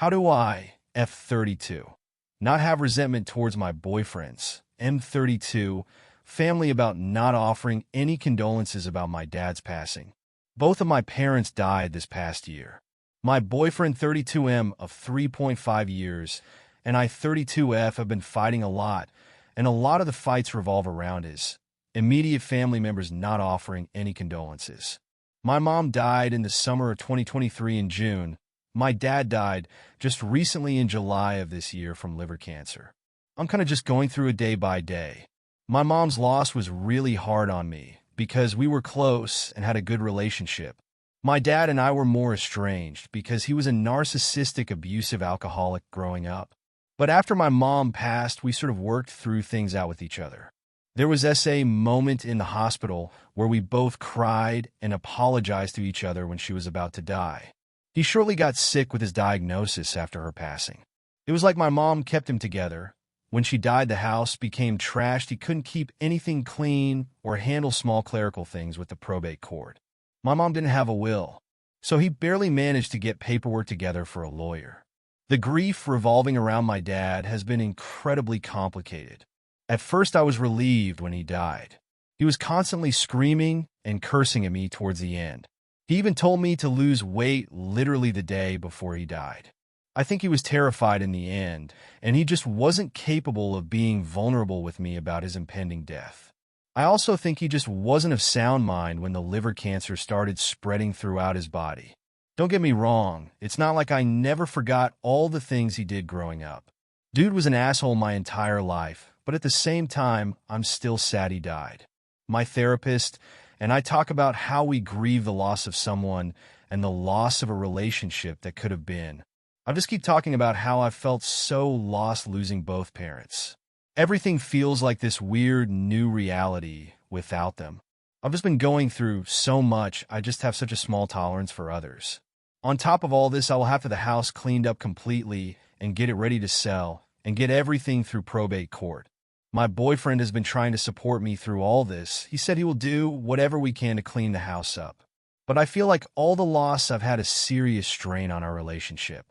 How do I, f32, not have resentment towards my boyfriends, m32, family about not offering any condolences about my dad's passing? Both of my parents died this past year. My boyfriend 32M of 3.5 years and I 32F have been fighting a lot, and a lot of the fights revolve around his immediate family members not offering any condolences. My mom died in the summer of 2023 in June. My dad died just recently in July of this year from liver cancer. I'm kind of just going through it day by day. My mom's loss was really hard on me because we were close and had a good relationship. My dad and I were more estranged because he was a narcissistic, abusive alcoholic growing up. But after my mom passed, we sort of worked through things out with each other. There was a moment in the hospital where we both cried and apologized to each other when she was about to die. He shortly got sick with his diagnosis after her passing. It was like my mom kept him together. When she died, the house became trashed. He couldn't keep anything clean or handle small clerical things with the probate court. My mom didn't have a will, so he barely managed to get paperwork together for a lawyer. The grief revolving around my dad has been incredibly complicated. At first, I was relieved when he died. He was constantly screaming and cursing at me towards the end. He even told me to lose weight literally the day before he died. I think he was terrified in the end, and he just wasn't capable of being vulnerable with me about his impending death. I also think he just wasn't of sound mind when the liver cancer started spreading throughout his body. Don't get me wrong, it's not like I never forgot all the things he did growing up. Dude was an asshole my entire life, but at the same time, I'm still sad he died. My therapist and I talk about how we grieve the loss of someone and the loss of a relationship that could have been. I just keep talking about how I felt so lost losing both parents. Everything feels like this weird new reality without them. I've just been going through so much, I just have such a small tolerance for others. On top of all this, I will have the house cleaned up completely and get it ready to sell and get everything through probate court. My boyfriend has been trying to support me through all this. He said he will do whatever we can to clean the house up. But I feel like all the loss have had a serious strain on our relationship.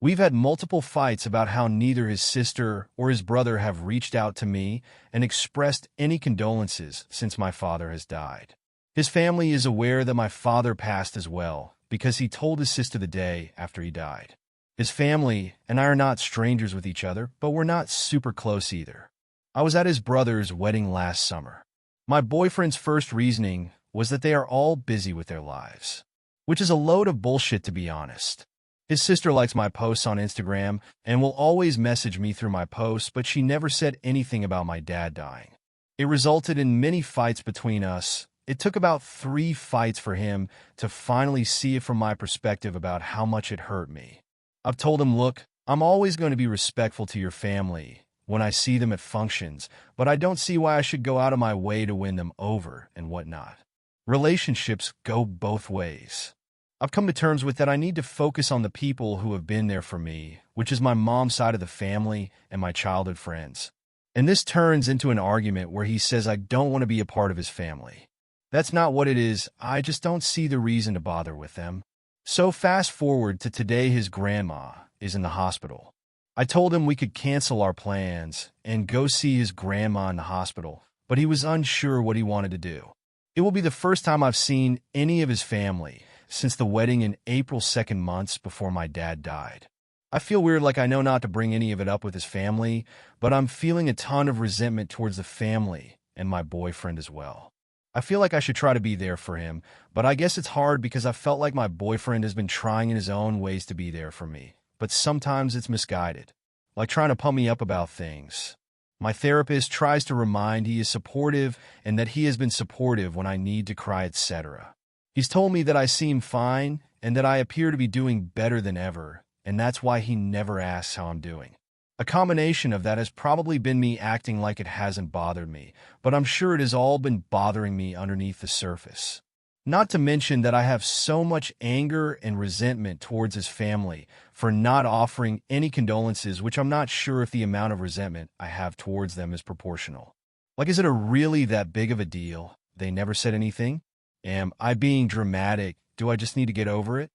We've had multiple fights about how neither his sister or his brother have reached out to me and expressed any condolences since my father has died. His family is aware that my father passed as well because he told his sister the day after he died. His family and I are not strangers with each other, but we're not super close either. I was at his brother's wedding last summer. My boyfriend's first reasoning was that they are all busy with their lives, which is a load of bullshit to be honest. His sister likes my posts on Instagram and will always message me through my posts, but she never said anything about my dad dying. It resulted in many fights between us. It took about 3 fights for him to finally see it from my perspective about how much it hurt me. I've told him, look, I'm always going to be respectful to your family when I see them at functions, but I don't see why I should go out of my way to win them over and whatnot. Relationships go both ways. I've come to terms with that I need to focus on the people who have been there for me, which is my mom's side of the family and my childhood friends. And this turns into an argument where he says I don't want to be a part of his family. That's not what it is. I just don't see the reason to bother with them. So fast forward to today, his grandma is in the hospital. I told him we could cancel our plans and go see his grandma in the hospital, but he was unsure what he wanted to do. It will be the first time I've seen any of his family since the wedding in April 2nd, months before my dad died. I feel weird, like I know not to bring any of it up with his family, but I'm feeling a ton of resentment towards the family and my boyfriend as well. I feel like I should try to be there for him, but I guess it's hard because I felt like my boyfriend has been trying in his own ways to be there for me, but sometimes it's misguided, like trying to pump me up about things. My therapist tries to remind he is supportive and that he has been supportive when I need to cry, etc. He's told me that I seem fine and that I appear to be doing better than ever, and that's why he never asks how I'm doing. A combination of that has probably been me acting like it hasn't bothered me, but I'm sure it has all been bothering me underneath the surface. Not to mention that I have so much anger and resentment towards his family for not offering any condolences, which I'm not sure if the amount of resentment I have towards them is proportional. Like, is it really that big of a deal? They never said anything? Am I being dramatic? Do I just need to get over it?